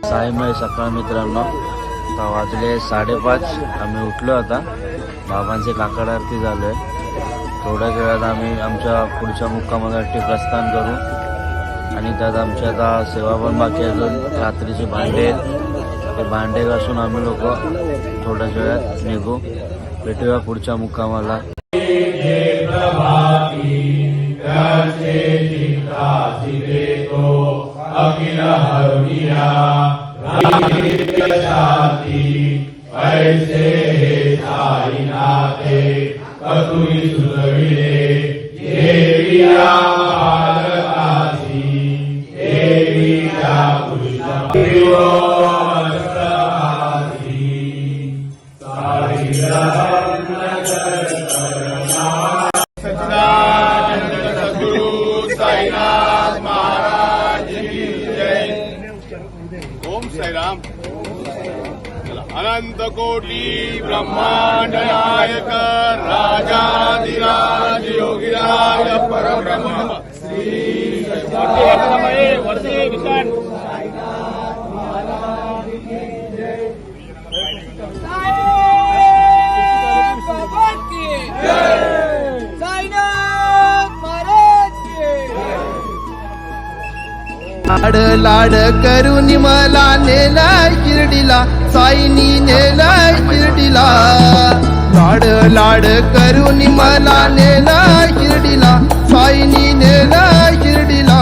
सायमय सकाळ मित्रांनो, आता वाजले 5:30. आम्ही उठलो आता. बाबांचे काकड आरती झालोय. थोड्या वेळात आम्ही आमच्या पुढच्या मुक्कामासाठी प्रस्थान करू आणि त्यात आमच्या आता सेवा पण बाकी अजून. रात्रीचे भांडे ते भांडे घासून आम्ही लोक थोड्या वेळात निघू. भेटूया पुढच्या मुक्कामाला. अखिल हरुनिया ऐसे हे साईनाथे कतुरी सुलविले देविया बालकासी देवीच्या अनंत कोटि ब्रह्मांड नायक राजाधिराज योगिराज परब्रह्म श्री वर्षे विशाल लाड लाड करून मला नेलाय शिर्डीला, साईनी नेलाय शिर्डीला. लाड लाड करून मला नेलाय शिर्डीला, साईनी नेलाय शिर्डीला.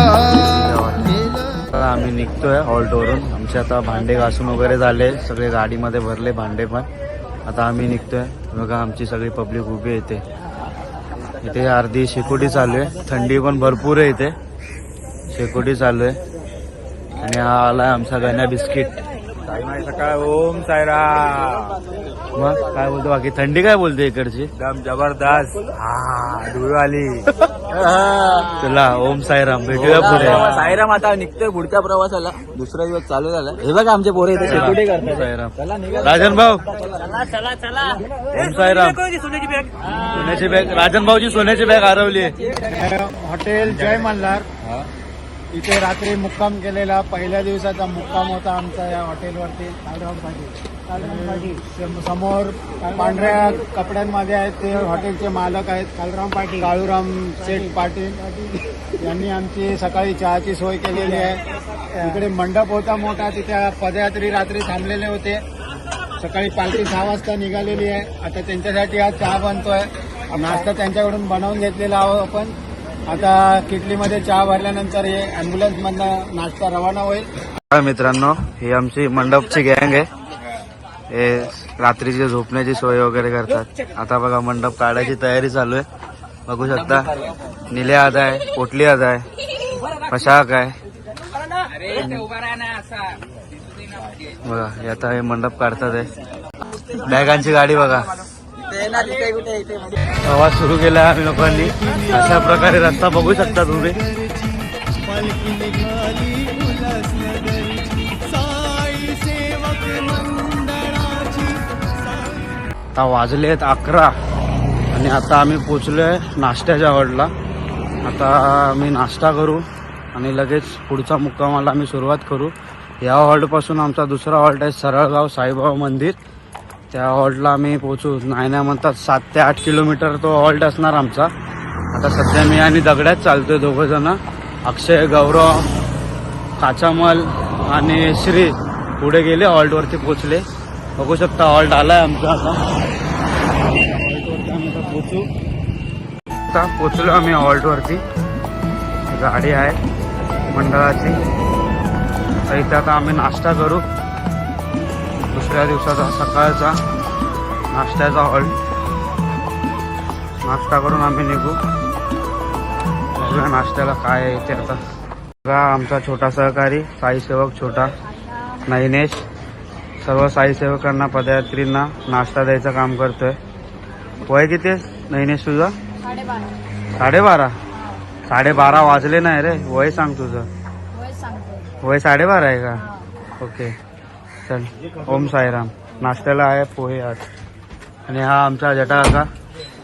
आम्ही निघतोय हॉल्टवरून. आमचे आता भांडे घासून वगैरे झाले, सगळे गाडीमध्ये भरले भांडे पण. आता आम्ही निघतोय. बघा आमची सगळी पब्लिक उभी येते. इथे अर्धी शेकोटी चालू आहे. थंडी पण भरपूर आहे इथे. शेकोटी चालू आहे. आणि हा आलाय आमचा गण्या बिस्किट. सकाळ ओम सायरा. मग काय बोलतो बाकी? थंडी काय बोलते इकडची? एकदम जबरदस्त. हा धुळ आली. चला ओम साईराम, भेटूया पुढे. सायराम आता निघतोय पुढच्या प्रवासाला. दुसरा दिवस चालू झाला. हे बघा आमचे पोरे इथे शेकोटी करतात. साईराम. राजन भाऊ ओम साईराम. सोन्याची बॅग राजन भाऊची सोन्याची बॅग हरवली. हॉटेल जय मल्हार इथे रात्री मुक्काम केलेला. पहिल्या दिवसाचा मुक्काम होता आमचा या हॉटेलवरती. समोर पांढऱ्या कपड्यांमध्ये आहेत ते हॉटेलचे मालक आहेत कालराम पाटील, काळूराम शेठ पाटील यांनी आमची सकाळी चहाची सोय केलेली आहे. इकडे मंडप होता मोठा, तिथे पदयात्री रात्री थांबलेले होते. सकाळी पालखी 6 वाजता निघालेली आहे. आता त्यांच्यासाठी आज चहा बनतोय. नाश्ता त्यांच्याकडून बनवून घेतलेला आहोत आपण. आता किटलीमध्ये चहा भरल्यानंतर हे अँब्युलन्स मधनं नाश्ता रवाना होईल. मित्रांनो, ही आमची मंडपची गँग आहे. हे रात्रीची झोपण्याची सोय वगैरे करतात. आता बघा मंडप काढायची तयारी चालू आहे. बघू शकता निल्या हात आहे, पोटली हात आहे, पशाक आहे. बघा हे आता हे मंडप काढतात आहे. बॅगांची गाडी बघा. प्रवास सुरू केला आम्ही लोकांनी. अशा प्रकारे रस्ता बघू शकता तुम्ही. आता वाजलेत 11 आणि आता आम्ही पोचलोय नाश्त्याच्या हॉल्टला. आता आम्ही नाश्ता करू आणि लगेच पुढचा मुक्कामाला आम्ही सुरुवात करू. या हॉल्टपासून आमचा दुसरा हॉल्ट आहे सरळगाव साईबाबा मंदिर. त्या हॉल्टला आम्ही पोहोचू. नाही म्हणतात 7 ते 8 किलोमीटर तो हॉल्ट असणार आमचा. आता सध्या मी आणि दगड्यात चालतोय दोघं जण. अक्षय, गौरव, काचामल आणि श्री पुढे गेले, हॉल्टवरती पोचले. बघू शकता हॉल्ट आलाय आमचा. आता हॉल्टवरती आम्ही आता पोचू. आता पोचलो आम्ही हॉल्टवरती. गाडी आहे मंडळाची. इथे आता आम्ही नाश्ता करू. दुसऱ्या दिवसाचा सकाळचा नाश्त्याचा हॉल्ट. नाश्ता करून आम्ही निघू. बघूया नाश्त्याला काय आहे ते. आता बघा आमचा छोटा सहकारी साईसेवक छोटा नैनेश सर्व साईसेवकांना पदयात्रींना नाश्ता द्यायचं काम करतोय. वय किती आहे नैनेश तुझं? 12:30. 12:30 वाजले नाही रे. वय सांग तुझं. वय 12:30 आहे का? ओके चल. ओम साईराम. नाश्त्याला आहे पोहे आज. आणि हा आमचा जटा काका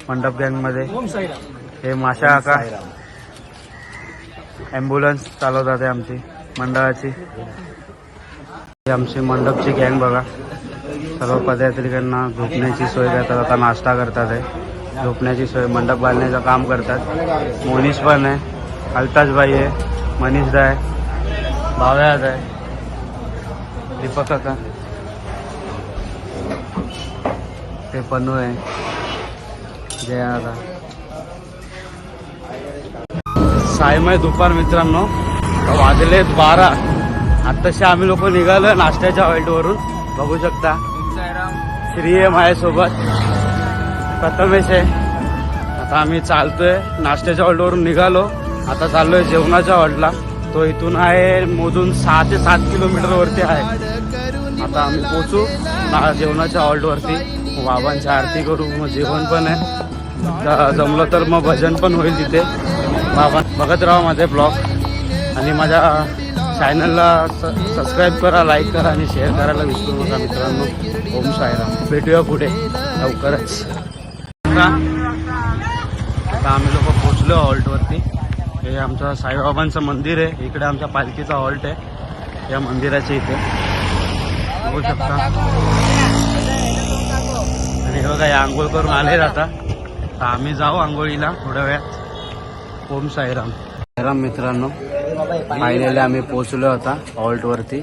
मंडप गँगमध्ये. हे माशा काका ॲम्ब्युलन्स चालवतात आमची मंडळाची. ही आमची मंडपची गँग बघा. सर्व पदयात्रिकांना झोपण्याची सोय करतात. आता नाश्ता करतात आहे. झोपण्याची सोय मंडप बांधण्याचं काम करतात. मोनिश पण आहे, अल्ताजबाई आहे, मनीषदा आहे, भाव्यात आहे, दीपक काका, ते पन्नू आहे, जया दादा. सायमय दुपार मित्रांनो, वाजलेत 12. आत्ताशी आम्ही लोक निघालो नाश्त्याच्या हॉल्टवरून. बघू शकता श्री आहे माझ्यासोबत, प्रथमेश आहे. आता आम्ही चालतोय नाश्त्याच्या हॉल्टवरून निघालो. आता चाललोय जेवणाच्या हॉल्टला. तो इथून आहे मोजून 6 ते 7 किलोमीटरवरती आहे. आता आम्ही पोचू जेवणाच्या हॉल्टवरती. बाबांची आरती करू, मग जेवण पण आहे. जमलं तर मग भजन पण होईल तिथे. बाबा बघत राहा माझे ब्लॉग आणि माझ्या चॅनलला सबस्क्राईब करा, लाईक करा आणि शेअर करायला विसरू नका मित्रांनो. ओम साईराम. भेटूया पुढे लवकरच. आता आम्ही लोक पोचलो हॉल्टवरती. हे आमचं साईबाबांचं मंदिर आहे. इकडे आमच्या पालखीचा हॉल्ट आहे या मंदिराच्या इथे, बघू शकता. आणि बघा या आंघोळ करून आले आता. तर आम्ही जाऊ आंघोळीला थोड्या वेळात. ओम साईराम. साईराम मित्रांनो, फायनली आम्ही पोचलो होता हॉल्टवरती.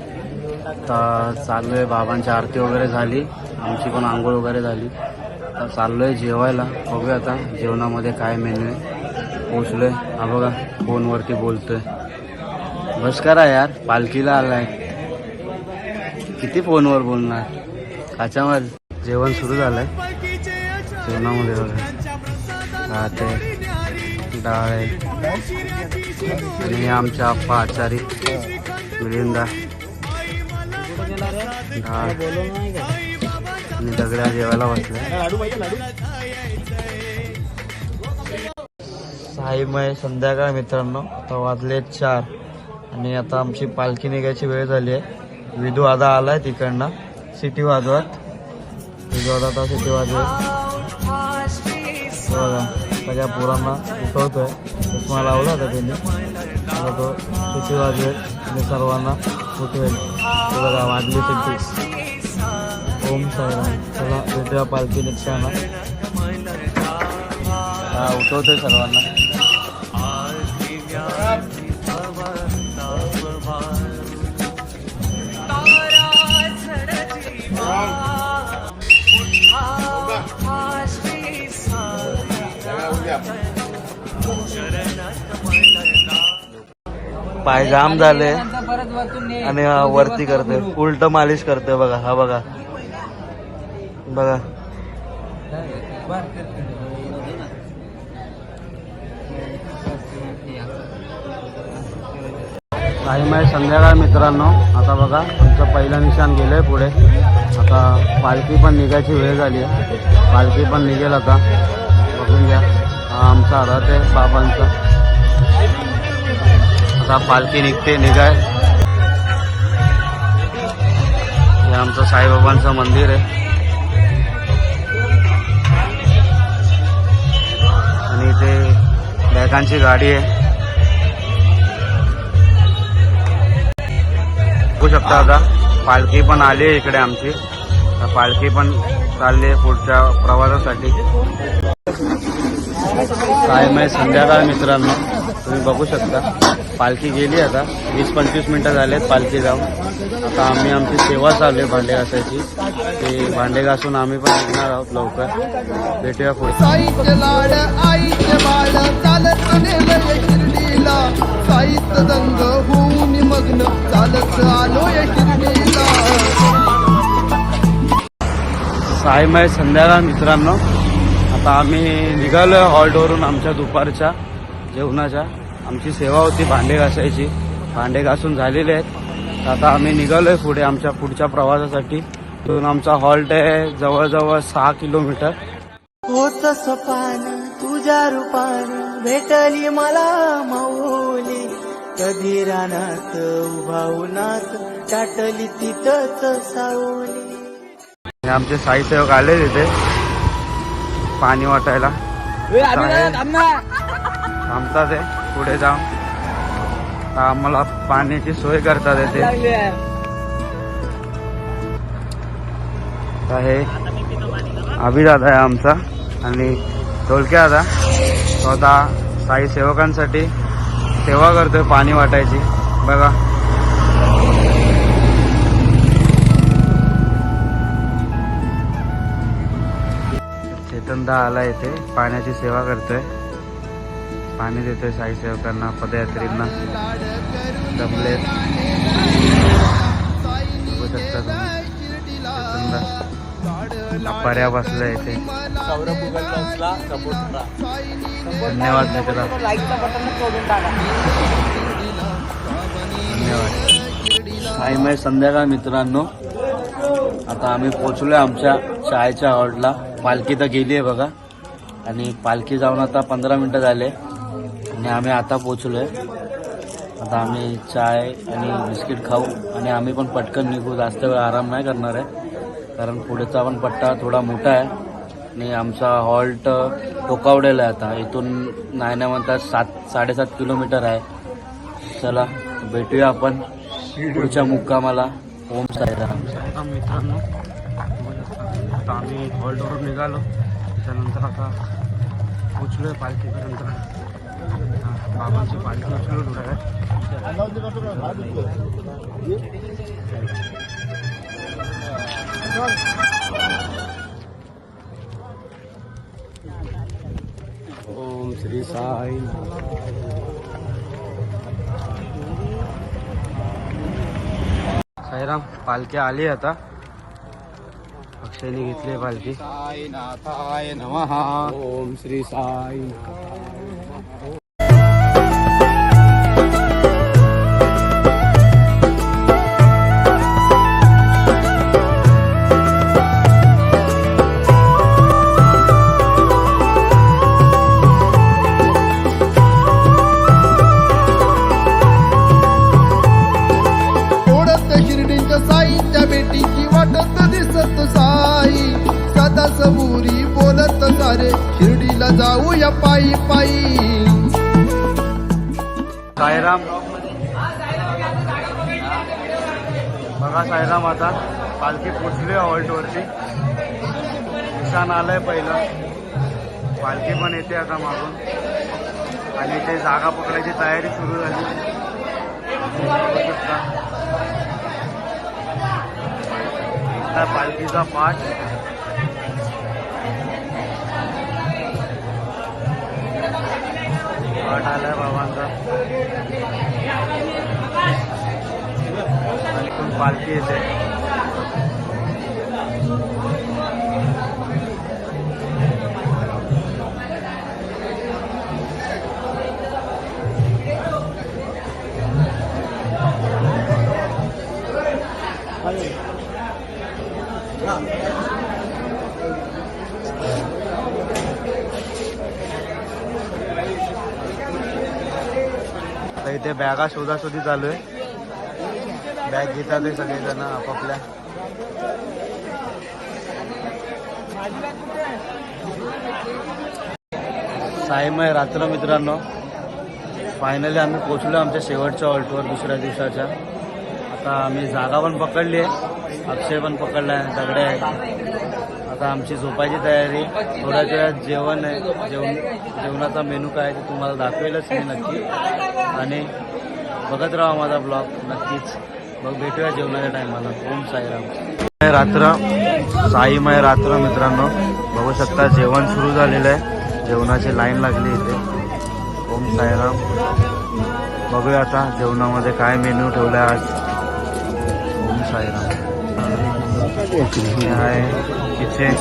तर चाललोय, बाबांची आरती वगैरे झाली, आमची पण आंघोळ वगैरे झाली. तर चाललोय जेवायला. बघूया आता जेवणामध्ये काय मेन्यू आहे. पोचलोय. हा बघा फोनवरती बोलतोय. बस करा यार, पालखीला आलाय, किती फोनवर बोलणार. काच्यामध्ये जेवण सुरू झालंय. जेवणामध्ये बघा भात आहे, डाळ आहे आणि आमच्या आप्पा आचारी मिलिंदा डाळ आणि दगड्या जेवायला बसल्या. साईमय संध्याकाळ मित्रांनो. आता वाजले 4 आणि आता आमची पालखी निघायची वेळ झाली आहे. विधू दादा आलाय तिकडनं सिटी वाजवत. विधू दादा सिटी वाजवत बघा. सगळ्या पोरांना उठवतोय. चष्मा लावला होता त्यांनी. आता तो सिटी वाजवेल आणि सर्वांना उठवेल. बघा वाजली सिटी. ओम साईराम. चला भेटूया पालखी निघताना. हा उठवतोय सर्वांना. पाय जाम झाले आणि वरती करते, उलट मालिश करते बघा. हा बघा बघा. साईमय संध्याकाळ मित्रांनो. आता बघा आमचं पहिलं निशाण गेलंय पुढे. आता पालखी पण निघायची वेळ झाली आहे. पालखी पण निघेल आता. बघून घ्या. हा आमचा रथ आहे बाबांचा. आता पालखी निघते निघाय. हे आमचं साईबाबांचं मंदिर आहे आणि इथे बॅगांची गाडी आहे. बघू शकता आता पालखी पण आली आहे इकडे आमची. पालखी पण चालली आहे पुढच्या प्रवासासाठी. सायमय संध्याकाळ मित्रांनो, तुम्ही बघू शकता पालखी गेली. आता 20-25 मिनटं झालेत पालखी जाऊन. आता आम्ही आमची सेवा चालू आहे भांडे घासायची. ते भांडे घासून आम्ही पण निघणार आहोत लवकर. भेटूया पुढे. साईचे लाड आईचे बाळ चालत नेलंय शिर्डीला. साईचं दंग होऊन मग्न चालत आलोय शिर्डीला. सायमय संध्याकाळ मित्रांनो. आता आम्ही निघालोय हॉल्टवरून आमच्या दुपारच्या जेवणाच्या. आमची सेवा होती भांडे घासायची. भांडे घासून झालेले आहेत. आता आम्ही निघालोय पुढे आमच्या पुढच्या प्रवासासाठी. इथून आमचा हॉल्ट आहे जवळजवळ 6 किलोमीटर. होत सपान तुझ्या रूपान भेटली मला माऊली. कधी रानात उभा उन्हात चाटली तिथंच सावली. हे आमचे साईसेवक आले तिथे पाणी वाटायला. थांबतात आहे पुढे जाऊन. आम्हाला पाण्याची सोय करतात येते. आता हे अभिदादा आहे आमचा आणि ढोलके दादा तो आता साई सेवकांसाठी सेवा करतोय पाणी वाटायची बघा. चेतनदा आला इथे पाण्याची सेवा करतोय, पाणी देतोय साई सेवकांना पदयात्रींना जमले बघू शकता तुम्ही. चेतनदा पर्या बसला इथे. धन्यवाद मित्रा, धन्यवाद. साईमय संध्याकाळ मित्रांनो, आता आम्ही पोचलोय आमच्या चायच्या हॉल्टला. पालखी तर गेली आहे बघा आणि पालखी जाऊन आता 15 मिनिटं झाले आणि आम्ही आता पोचलोय. आता आम्ही चाय आणि बिस्किट खाऊ आणि आम्ही पण पटकन निघू. जास्त वेळ आराम नाही करणार आहे कारण पुढेचा पण पट्टा थोडा मोठा आहे आणि आमचा हॉल्ट टोकावडेला आहे. आता इथून नाही म्हणतात 7-7.5 किलोमीटर आहे. चला भेटूया आपण पुढच्या मुक्कामाला. ओम साईराम. मित्रांनो आता आम्ही हॉल्टवरून निघालो, त्याच्यानंतर आता पोचलोय पालखीपर्यंत. बाबांची पालखी उचलून थोड्या ओम श्री साई. साईराम. पालखी आली आता, अक्षयने घेतली पालखी. साईनाथाय नमः. ओम श्री साई. ओढत शिर्डीच्या साईच्या भेटीची वाटत दिसत साई. सदा सबुरी बोलत सारे शिर्डीला जाऊया पायी पायी. साईराम. बघा साईराम, आता पालखी पोचली हॉल्टवरती. निशाण आलंय पहिलं, पालखी पण येते आता मागून आणि ते जागा पकडायची तयारी सुरू झाली. इथला पालखीचा पाठ. पाठ आलाय बाबांचा आणि पण पालखी येते. आता इथे बॅगा शोधाशोधी चालू आहे. बॅग घेतात ते सगळेजण आपापल्या. साईमय रात्र मित्रांनो, फायनली आम्ही पोचलो आमच्या शेवटच्या हॉल्टवर दुसऱ्या दिवसाच्या. आता आम्ही जागा पण पकडली आहे, अक्षय पण पकडला आहे, दगडे आहे. आता आमची झोपायची तयारी. थोड्याच वेळात जेवण आहे. जेवणाचा मेनू काय ते तुम्हाला दाखवेलच मी नक्की आणि बघत राहा माझा ब्लॉग नक्कीच. मग भेटूया जेवणाच्या टायमाला. ओम साईराम. रात्र, साईमय रात्र मित्रांनो, बघू शकता जेवण सुरू झालेलं आहे. जेवणाची लाईन लागली इथे. ओम साईराम. बघूया आता जेवणामध्ये काय मेनू ठेवला आज. ओम साईराम. आहे किचन.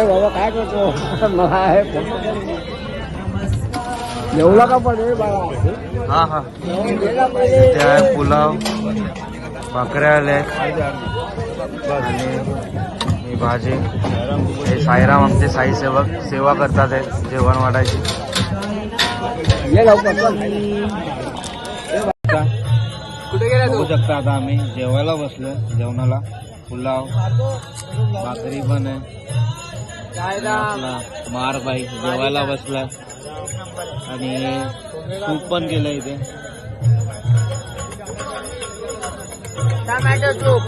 बाबा काय करतो मला जेवला का पडेल बाळा. हा हा. इथे आहे पुलाव, भाकऱ्या आल्या आणि ही भाजी. हे साईराम आमचे साई सेवक सेवा करतात आहे जेवण वाढायची. बघू शकता आता आम्ही जेवायला बसलो. जेवणाला पुलाव, भाकरी पण आहे. आपला मारबाई जेवायला बसला आणि सूप पण केलं इथे. Tomato soup.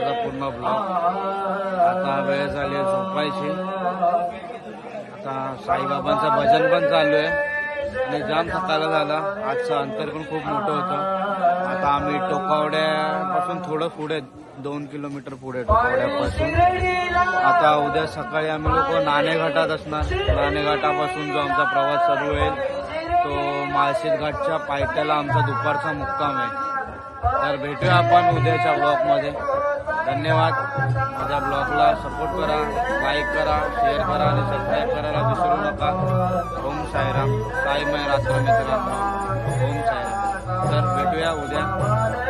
दिवसाचा पूर्ण ब्लॉग. आता वेळ झाली आहे झोपायची. आता साईबाबांचं भजन पण चालू आहे आणि जाम थकायला झाला. आजचं अंतर पण खूप मोठं होतं. आता आम्ही टोकावड्यापासून थोडं पुढे 2 किलोमीटर पुढे टोकावड्यापासून. आता उद्या सकाळी आम्ही लोक नाणेघाटात असणार. नाणेघाटापासून जो आमचा प्रवास सुरू होईल तो माळशेज घाटच्या पायथ्याला आमचा दुपारचा मुक्काम आहे. तर भेटूया आपण उद्याच्या ब्लॉगमध्ये. धन्यवाद. माझ्या ब्लॉगला सपोर्ट करा, लाईक करा, शेअर करा आणि सबस्क्राईब करायला विसरू नका. ओम साईराम. साईमय रात्र मित्रांनो. ओम साईराम. तर भेटूया उद्या.